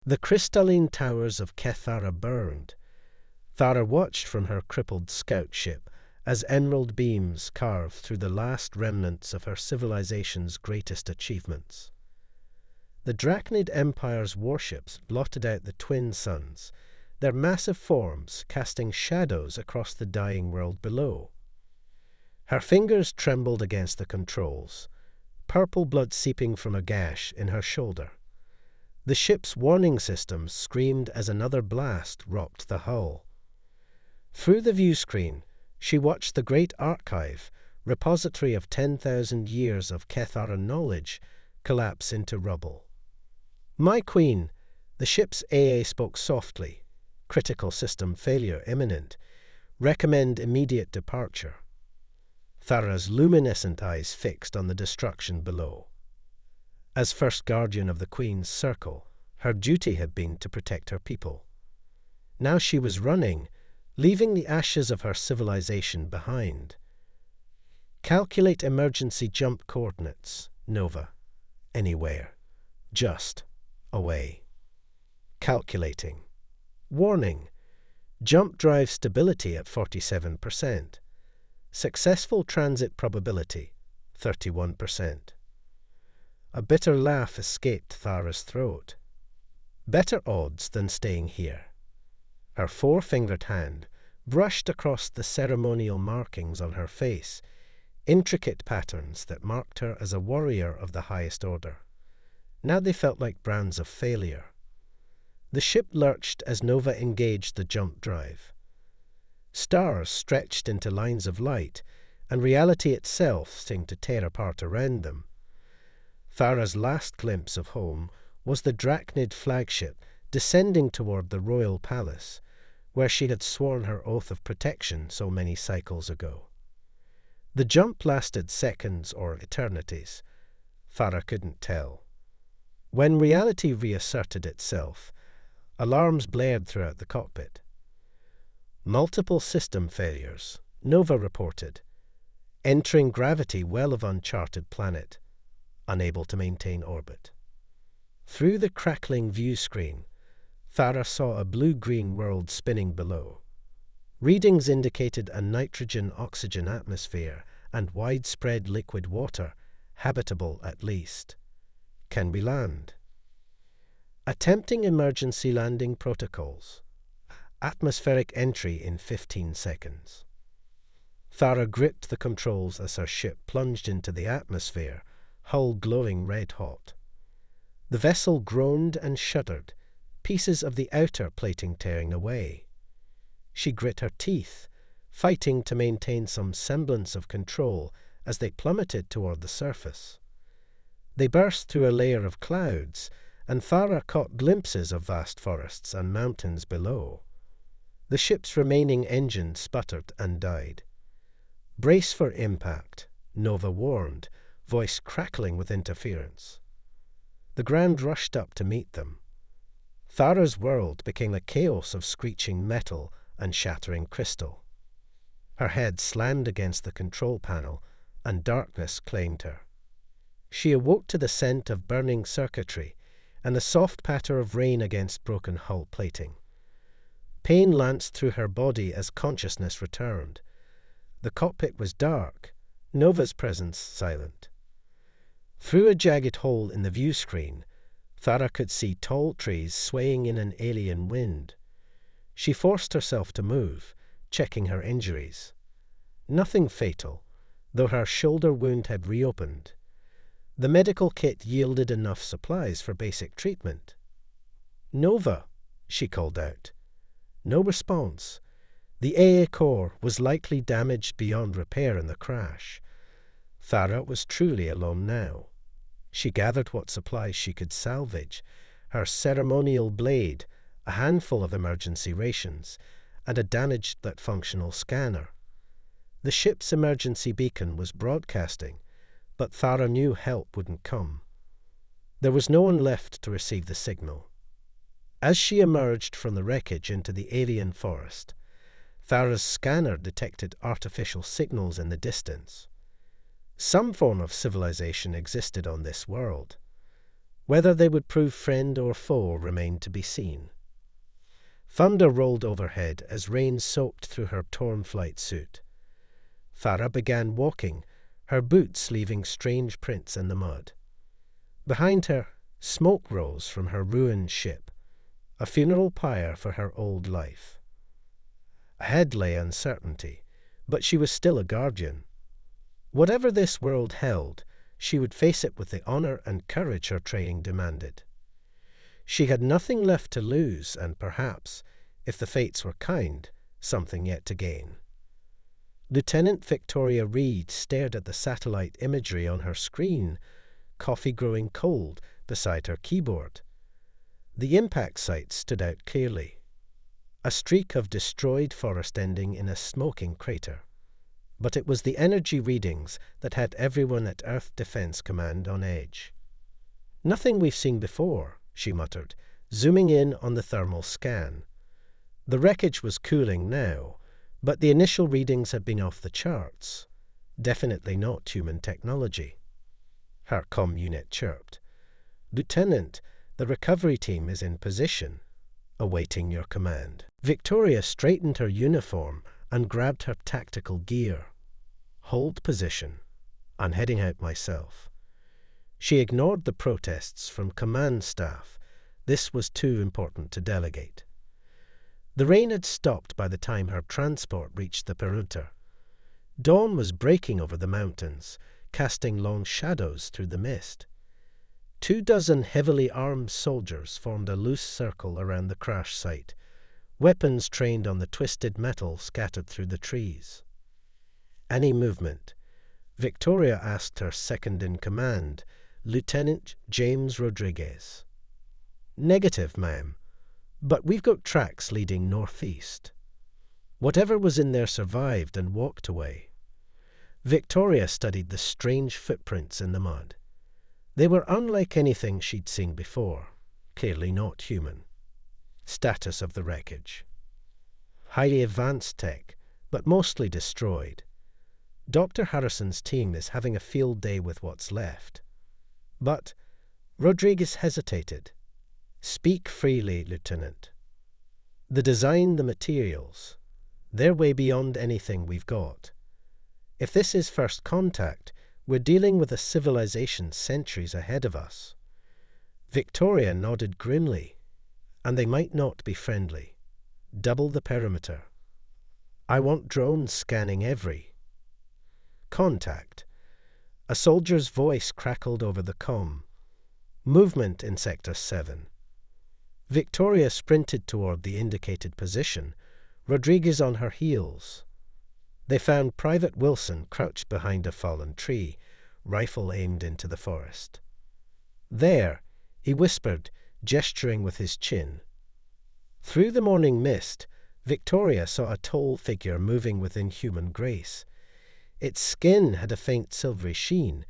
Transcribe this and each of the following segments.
The crystalline towers of Thara burned. Thara watched from her crippled scout ship as emerald beams carved through the last remnants of her civilization's greatest achievements. The Drachnid Empire's warships blotted out the twin suns, their massive forms casting shadows across the dying world below. Her fingers trembled against the controls, purple blood seeping from a gash in her shoulder. The ship's warning systems screamed as another blast rocked the hull. Through the viewscreen, she watched the great archive, repository of 10,000 years of Thara knowledge, collapse into rubble. "My queen," the ship's AA spoke softly. "Critical system failure imminent. Recommend immediate departure." Thara's luminescent eyes fixed on the destruction below. As first guardian of the Queen's circle, her duty had been to protect her people. Now she was running, leaving the ashes of her civilization behind. "Calculate emergency jump coordinates, Nova. Anywhere. Just away." Calculating. Warning. Jump drive stability at 47%. Successful transit probability, 31%. A bitter laugh escaped Thara's throat. Better odds than staying here. Her four-fingered hand brushed across the ceremonial markings on her face, intricate patterns that marked her as a warrior of the highest order. Now they felt like brands of failure. The ship lurched as Nova engaged the jump drive. Stars stretched into lines of light, and reality itself seemed to tear apart around them. Thara's last glimpse of home was the Drachnid flagship descending toward the royal palace, where she had sworn her oath of protection so many cycles ago. The jump lasted seconds or eternities. Thara couldn't tell. When reality reasserted itself, alarms blared throughout the cockpit. "Multiple system failures," Nova reported. "Entering gravity well of uncharted planet. Unable to maintain orbit." Through the crackling view screen, Thara saw a blue-green world spinning below. Readings indicated a nitrogen-oxygen atmosphere and widespread liquid water, habitable at least. "Can we land?" Attempting emergency landing protocols. Atmospheric entry in 15 seconds. Thara gripped the controls as her ship plunged into the atmosphere, hull glowing red-hot. The vessel groaned and shuddered, pieces of the outer plating tearing away. She grit her teeth, fighting to maintain some semblance of control as they plummeted toward the surface. They burst through a layer of clouds, and Thara caught glimpses of vast forests and mountains below. The ship's remaining engine sputtered and died. "Brace for impact," Nova warned, voice crackling with interference. The ground rushed up to meet them. Thara's world became a chaos of screeching metal and shattering crystal. Her head slammed against the control panel, and darkness claimed her. She awoke to the scent of burning circuitry and the soft patter of rain against broken hull plating. Pain lanced through her body as consciousness returned. The cockpit was dark, Nova's presence silent. Through a jagged hole in the view screen, Thara could see tall trees swaying in an alien wind. She forced herself to move, checking her injuries. Nothing fatal, though her shoulder wound had reopened. The medical kit yielded enough supplies for basic treatment. "Nova," she called out. No response. The AA core was likely damaged beyond repair in the crash. Thara was truly alone now. She gathered what supplies she could salvage, her ceremonial blade, a handful of emergency rations, and a damaged but functional scanner. The ship's emergency beacon was broadcasting, but Thara knew help wouldn't come. There was no one left to receive the signal. As she emerged from the wreckage into the alien forest, Thara's scanner detected artificial signals in the distance. Some form of civilization existed on this world. Whether they would prove friend or foe remained to be seen. Thunder rolled overhead as rain soaked through her torn flight suit. Thara began walking, her boots leaving strange prints in the mud. Behind her, smoke rose from her ruined ship, a funeral pyre for her old life. Ahead lay uncertainty, but she was still a guardian. Whatever this world held, she would face it with the honor and courage her training demanded. She had nothing left to lose and perhaps, if the fates were kind, something yet to gain. Lieutenant Victoria Reed stared at the satellite imagery on her screen, coffee growing cold beside her keyboard. The impact site stood out clearly, a streak of destroyed forest ending in a smoking crater. But it was the energy readings that had everyone at Earth Defense Command on edge. "Nothing we've seen before," she muttered, zooming in on the thermal scan. The wreckage was cooling now, but the initial readings had been off the charts. Definitely not human technology. Her comm unit chirped. "Lieutenant, the recovery team is in position, awaiting your command." Victoria straightened her uniform and grabbed her tactical gear. "Hold position. I'm heading out myself." She ignored the protests from command staff. This was too important to delegate. The rain had stopped by the time her transport reached the perimeter. Dawn was breaking over the mountains, casting long shadows through the mist. 24 heavily armed soldiers formed a loose circle around the crash site, weapons trained on the twisted metal scattered through the trees. Any movement? Victoria asked her second-in-command, Lieutenant James Rodriguez. "Negative, ma'am, but we've got tracks leading northeast." Whatever was in there survived and walked away. Victoria studied the strange footprints in the mud. They were unlike anything she'd seen before, clearly not human. Status of the wreckage: highly advanced tech, but mostly destroyed. Dr. Harrison's team is having a field day with what's left. But Rodriguez hesitated. "Speak freely, Lieutenant. The design, the materials, they're way beyond anything we've got. If this is first contact, we're dealing with a civilization centuries ahead of us." Victoria nodded grimly. "And they might not be friendly. Double the perimeter. I want drones scanning every." Contact. A soldier's voice crackled over the comm. "Movement in Sector 7. Victoria sprinted toward the indicated position, Rodriguez on her heels. They found Private Wilson crouched behind a fallen tree, rifle aimed into the forest. "There," he whispered, gesturing with his chin. Through the morning mist, Victoria saw a tall figure moving with inhuman grace. Its skin had a faint silvery sheen,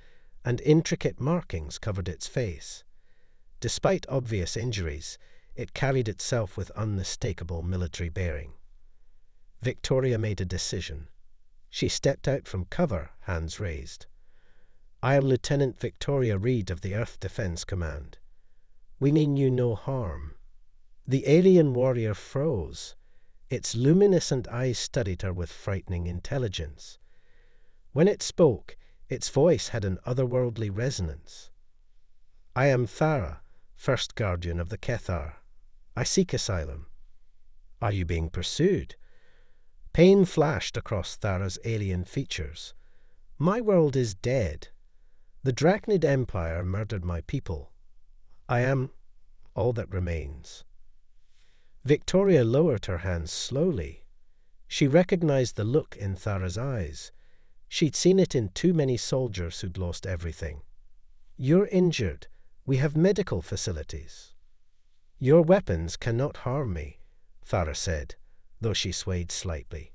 and intricate markings covered its face. Despite obvious injuries, it carried itself with unmistakable military bearing. Victoria made a decision. She stepped out from cover, hands raised. "I am Lieutenant Victoria Reed of the Earth Defense Command. We mean you no harm." The alien warrior froze. Its luminescent eyes studied her with frightening intelligence. When it spoke, its voice had an otherworldly resonance. "I am Thara, first guardian of the Kethar. I seek asylum." "Are you being pursued?" Pain flashed across Thara's alien features. "My world is dead. The Drachnid Empire murdered my people. I am all that remains." Victoria lowered her hands slowly. She recognized the look in Thara's eyes. She'd seen it in too many soldiers who'd lost everything. "You're injured. We have medical facilities." "Your weapons cannot harm me," Thara said, though she swayed slightly.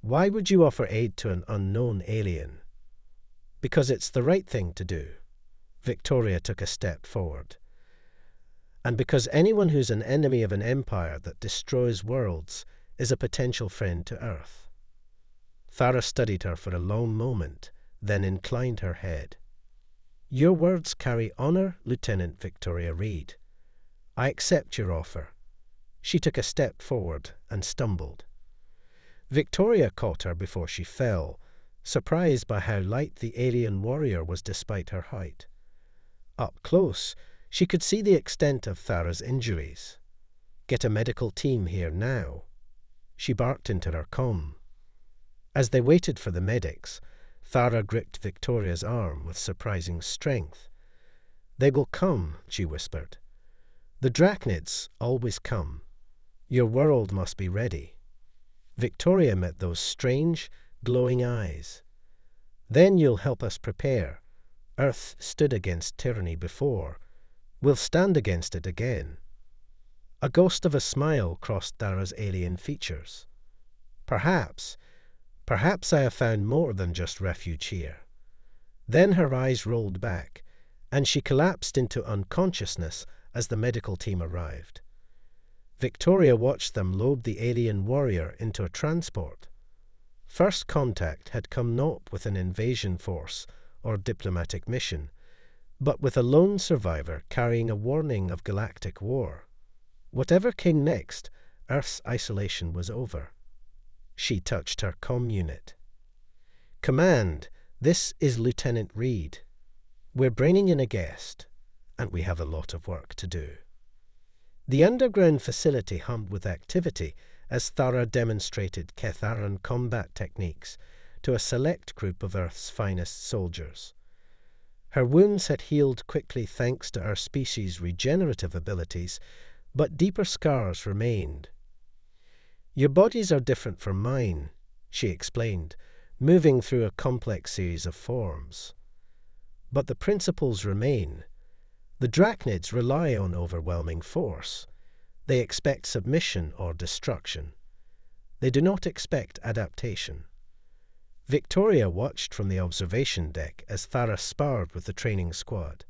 "Why would you offer aid to an unknown alien?" "Because it's the right thing to do." Victoria took a step forward. "And because anyone who's an enemy of an empire that destroys worlds is a potential friend to Earth." Thara studied her for a long moment, then inclined her head. Your words carry honor, Lieutenant Victoria Reed. I accept your offer. She took a step forward and stumbled. Victoria caught her before she fell, surprised by how light the alien warrior was despite her height. Up close, she could see the extent of Thara's injuries. Get a medical team here now. She barked into her comm. As they waited for the medics, Thara gripped Victoria's arm with surprising strength. They will come, she whispered. The Drachnids always come. Your world must be ready. Victoria met those strange, glowing eyes. Then you'll help us prepare. Earth stood against tyranny before. We'll stand against it again. A ghost of a smile crossed Thara's alien features. Perhaps I have found more than just refuge here. Then her eyes rolled back, and she collapsed into unconsciousness as the medical team arrived. Victoria watched them load the alien warrior into a transport. First contact had come not with an invasion force or diplomatic mission, but with a lone survivor carrying a warning of galactic war. Whatever came next, Earth's isolation was over. She touched her comm unit. Command, this is Lieutenant Reed. We're bringing in a guest, and we have a lot of work to do. The underground facility hummed with activity as Thara demonstrated Ketharan combat techniques to a select group of Earth's finest soldiers. Her wounds had healed quickly thanks to our species' regenerative abilities, but deeper scars remained. Your bodies are different from mine, she explained, moving through a complex series of forms. But the principles remain. The Drachnids rely on overwhelming force. They expect submission or destruction. They do not expect adaptation. Victoria watched from the observation deck as Thara sparred with the training squad.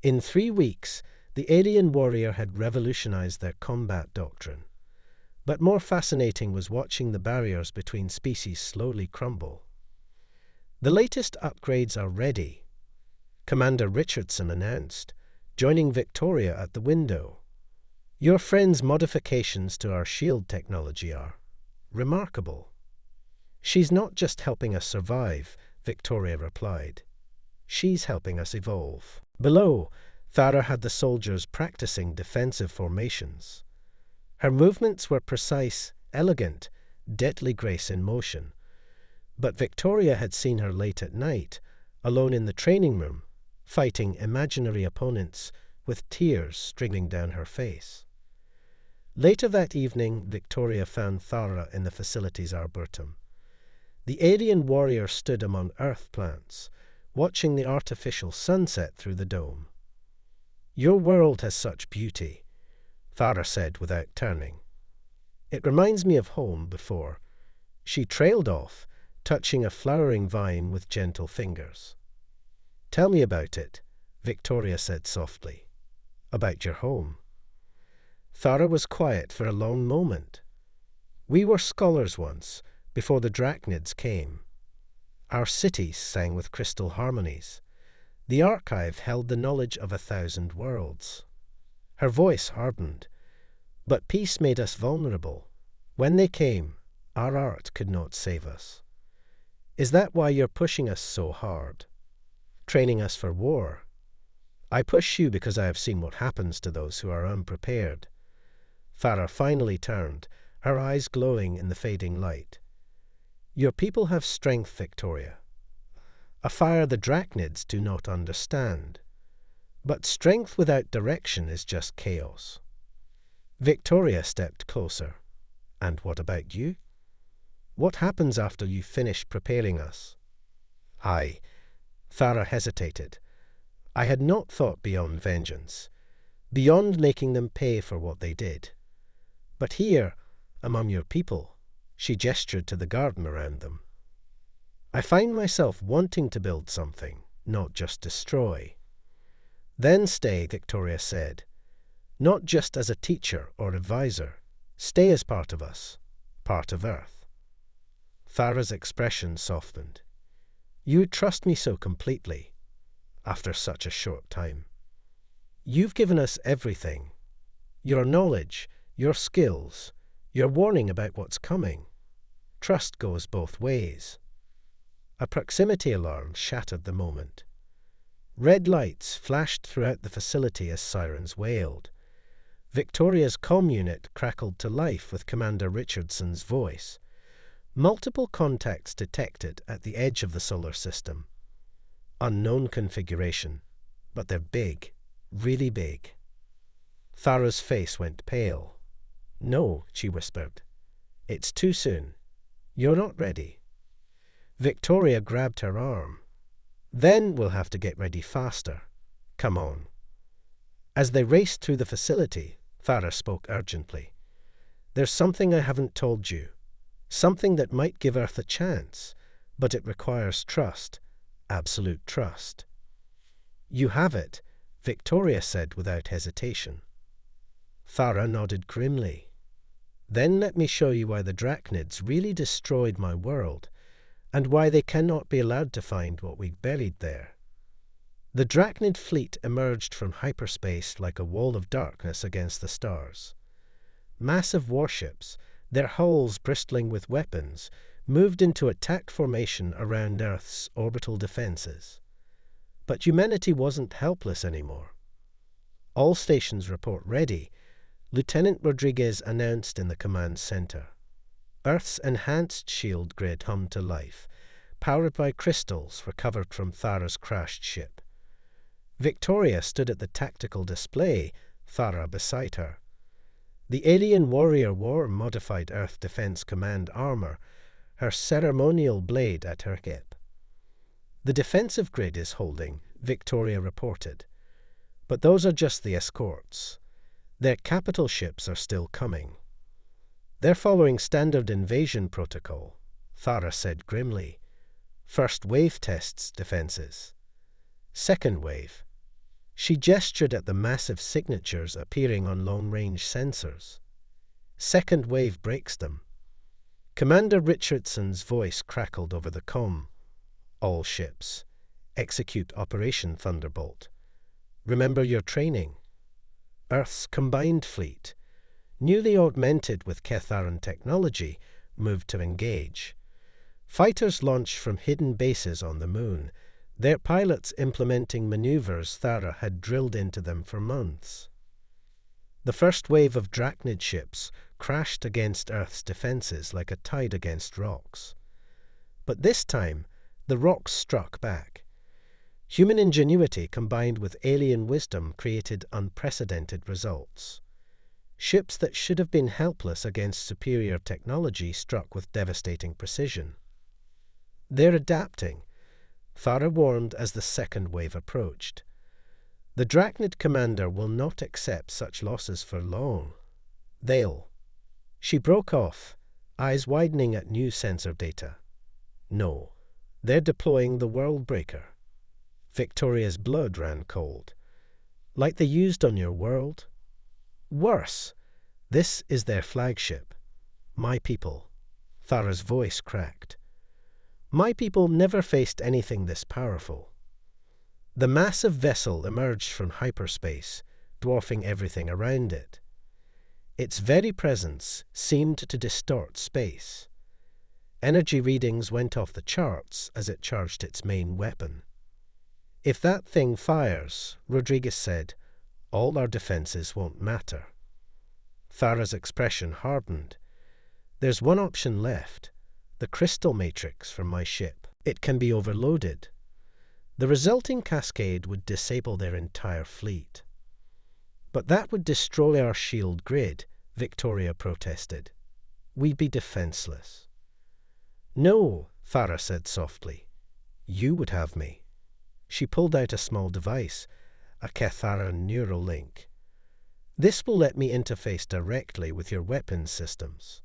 In 3 weeks, the alien warrior had revolutionized their combat doctrine. But more fascinating was watching the barriers between species slowly crumble. The latest upgrades are ready, Commander Richardson announced, joining Victoria at the window. Your friend's modifications to our shield technology are remarkable. She's not just helping us survive, Victoria replied. She's helping us evolve. Below, Thara had the soldiers practicing defensive formations. Her movements were precise, elegant, deadly grace in motion. But Victoria had seen her late at night, alone in the training room, fighting imaginary opponents with tears streaming down her face. Later that evening, Victoria found Thara in the facility's arboretum. The alien warrior stood among earth plants, watching the artificial sunset through the dome. Your world has such beauty, Thara said without turning. It reminds me of home before. She trailed off, touching a flowering vine with gentle fingers. Tell me about it, Victoria said softly. About your home. Thara was quiet for a long moment. We were scholars once, before the Drachnids came. Our cities sang with crystal harmonies. The archive held the knowledge of 1,000 worlds. Her voice hardened. But peace made us vulnerable. When they came, our art could not save us. Is that why you're pushing us so hard? Training us for war? I push you because I have seen what happens to those who are unprepared. Thara finally turned, her eyes glowing in the fading light. Your people have strength, Victoria. A fire the Drachnids do not understand. But strength without direction is just chaos. Victoria stepped closer. And what about you? What happens after you finish preparing us? Thara hesitated. I had not thought beyond vengeance, beyond making them pay for what they did. But here, among your people, she gestured to the garden around them. I find myself wanting to build something, not just destroy. Then stay, Victoria said. Not just as a teacher or advisor. Stay as part of us, part of Earth. Thara's expression softened. You trust me so completely. after such a short time. You've given us everything. Your knowledge, your skills, your warning about what's coming. Trust goes both ways. A proximity alarm shattered the moment. Red lights flashed throughout the facility as sirens wailed. Victoria's comm unit crackled to life with Commander Richardson's voice. Multiple contacts detected at the edge of the solar system. Unknown configuration, but they're big, really big. Thara's face went pale. "No," she whispered. "It's too soon. You're not ready." Victoria grabbed her arm. "Then we'll have to get ready faster. Come on." As they raced through the facility, Thara spoke urgently. "There's something I haven't told you. Something that might give Earth a chance, but it requires trust, absolute trust." "You have it," Victoria said without hesitation. Thara nodded grimly. "Then let me show you why the Drachnids really destroyed my world, and why they cannot be allowed to find what we buried there." The Drachnid fleet emerged from hyperspace like a wall of darkness against the stars. Massive warships, their hulls bristling with weapons, moved into attack formation around Earth's orbital defenses. But humanity wasn't helpless anymore. "All stations report ready," Lieutenant Rodriguez announced in the command center. Earth's enhanced shield grid hummed to life, powered by crystals recovered from Thara's crashed ship. Victoria stood at the tactical display, Thara beside her. The alien warrior wore modified Earth Defense Command armor, her ceremonial blade at her hip. "The defensive grid is holding," Victoria reported. "But those are just the escorts. Their capital ships are still coming." "They're following standard invasion protocol," Thara said grimly. "First wave tests defenses. Second wave." She gestured at the massive signatures appearing on long-range sensors. "Second wave breaks them." Commander Richardson's voice crackled over the comm. "All ships. Execute Operation Thunderbolt. Remember your training." Earth's combined fleet, newly augmented with Ketharan technology, moved to engage. Fighters launched from hidden bases on the moon, their pilots implementing maneuvers Thara had drilled into them for months. The first wave of Drachnid ships crashed against Earth's defenses like a tide against rocks. But this time, the rocks struck back. Human ingenuity combined with alien wisdom created unprecedented results. Ships that should have been helpless against superior technology struck with devastating precision. "They're adapting," Thara warned as the second wave approached. "The Drachnid commander will not accept such losses for long. They'll—" She broke off, eyes widening at new sensor data. "No, they're deploying the World Breaker." Victoria's blood ran cold. "Like they used on your world?" "Worse. This is their flagship. My people." Thara's voice cracked. "My people never faced anything this powerful." The massive vessel emerged from hyperspace, dwarfing everything around it. Its very presence seemed to distort space. Energy readings went off the charts as it charged its main weapon. "If that thing fires," Rodriguez said, "all our defenses won't matter." Thara's expression hardened. "There's one option left. The crystal matrix from my ship. It can be overloaded. The resulting cascade would disable their entire fleet." "But that would destroy our shield grid," Victoria protested. "We'd be defenseless." "No," Thara said softly. "You would have me." She pulled out a small device, a Ketharan neural link. "This will let me interface directly with your weapons systems.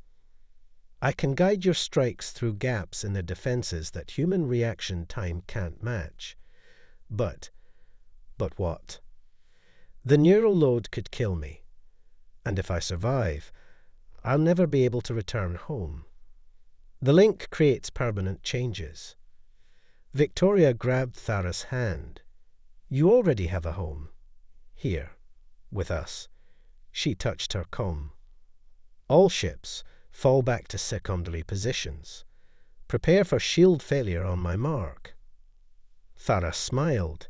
I can guide your strikes through gaps in their defenses that human reaction time can't match. But what? The neural load could kill me. And if I survive, I'll never be able to return home. The link creates permanent changes." Victoria grabbed Thara's hand. You already have a home. Here, with us. She touched her comb. All ships fall back to secondary positions. Prepare for shield failure on my mark. Thara smiled,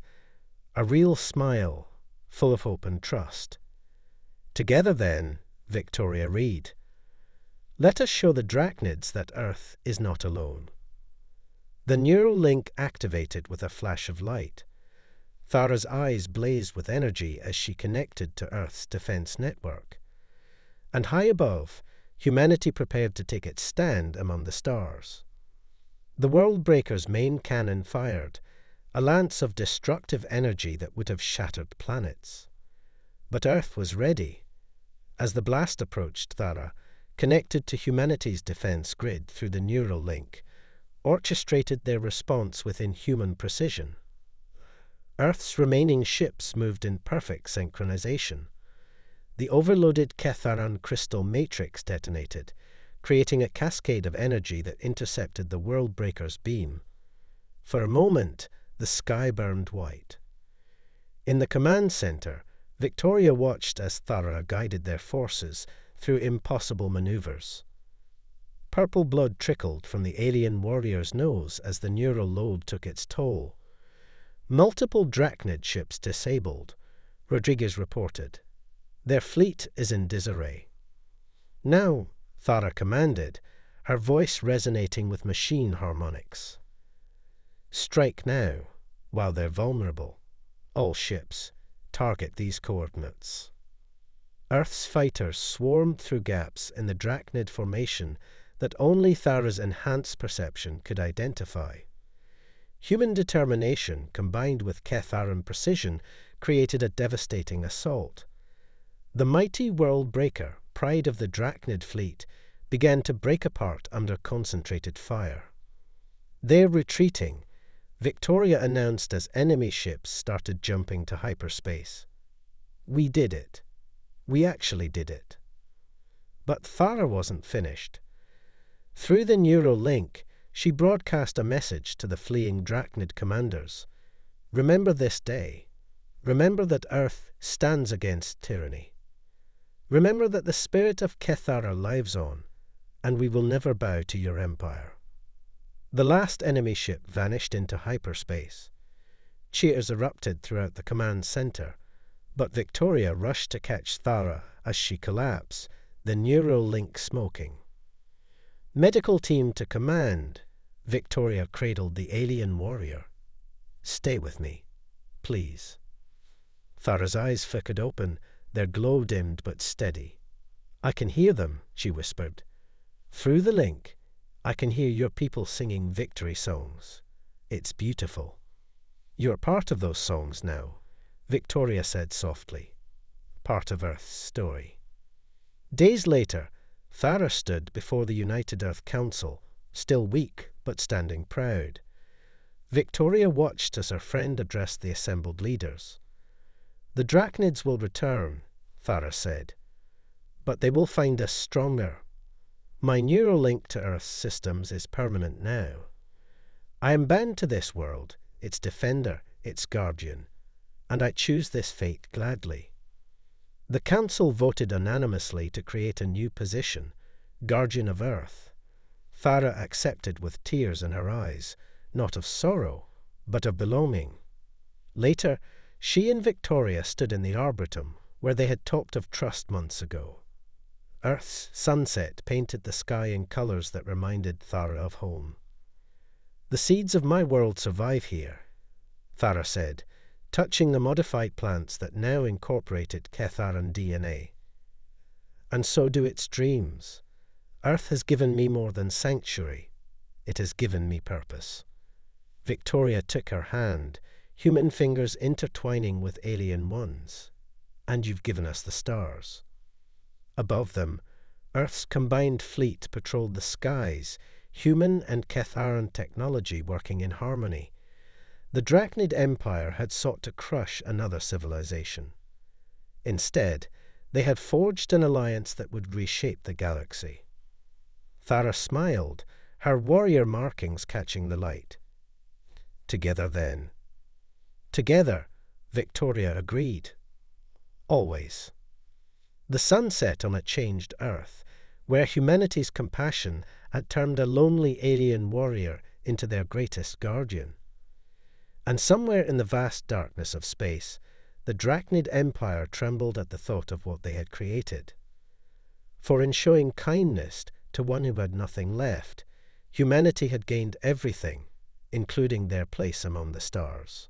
a real smile, full of hope and trust. Together then, Victoria read, let us show the Drachnids that Earth is not alone. The neural link activated with a flash of light. Thara's eyes blazed with energy as she connected to Earth's defense network. And high above, humanity prepared to take its stand among the stars. The Worldbreaker's main cannon fired, a lance of destructive energy that would have shattered planets. But Earth was ready. As the blast approached Thara, connected to humanity's defense grid through the neural link, orchestrated their response within human precision. Earth's remaining ships moved in perfect synchronization. The overloaded Ketharan crystal matrix detonated, creating a cascade of energy that intercepted the Worldbreaker's beam. For a moment, the sky burned white. In the command center, Victoria watched as Thara guided their forces through impossible maneuvers. Purple blood trickled from the alien warrior's nose as the neural load took its toll. Multiple Drachnid ships disabled, Rodriguez reported. Their fleet is in disarray. Now, Thara commanded, her voice resonating with machine harmonics. Strike now, while they're vulnerable. All ships, target these coordinates. Earth's fighters swarmed through gaps in the Drachnid formation that only Thara's enhanced perception could identify. Human determination combined with Ketharan precision created a devastating assault. The mighty Worldbreaker, pride of the Drachnid fleet, began to break apart under concentrated fire. There retreating, Victoria announced as enemy ships started jumping to hyperspace. We did it. We actually did it. But Thara wasn't finished. Through the neural link, she broadcast a message to the fleeing Drachnid commanders. Remember this day. Remember that Earth stands against tyranny. Remember that the spirit of Kethara lives on, and we will never bow to your empire. The last enemy ship vanished into hyperspace. Cheers erupted throughout the command center, but Victoria rushed to catch Thara as she collapsed, the neural link smoking. Medical team to command, Victoria cradled the alien warrior. Stay with me, please. Thara's eyes flickered open, their glow dimmed but steady. I can hear them, she whispered. Through the link, I can hear your people singing victory songs. It's beautiful. You're part of those songs now, Victoria said softly. Part of Earth's story. Days later, Thara stood before the United Earth Council, still weak but standing proud. Victoria watched as her friend addressed the assembled leaders. The Drachnids will return, Thara said, but they will find us stronger. My neural link to Earth's systems is permanent now. I am bound to this world, its defender, its guardian, and I choose this fate gladly. The Council voted unanimously to create a new position, Guardian of Earth. Thara accepted with tears in her eyes, not of sorrow, but of belonging. Later, she and Victoria stood in the Arboretum, where they had talked of trust months ago. Earth's sunset painted the sky in colours that reminded Thara of home. The seeds of my world survive here, Thara said, touching the modified plants that now incorporated Ketharan DNA. And so do its dreams. Earth has given me more than sanctuary. It has given me purpose. Victoria took her hand, human fingers intertwining with alien ones. And you've given us the stars. Above them, Earth's combined fleet patrolled the skies, human and Ketharan technology working in harmony. The Drachnid Empire had sought to crush another civilization. Instead, they had forged an alliance that would reshape the galaxy. Thara smiled, her warrior markings catching the light. Together then. Together, Victoria agreed. Always. The sun set on a changed Earth, where humanity's compassion had turned a lonely alien warrior into their greatest guardian. And somewhere in the vast darkness of space, the Drachnid Empire trembled at the thought of what they had created. For in showing kindness to one who had nothing left, humanity had gained everything, including their place among the stars.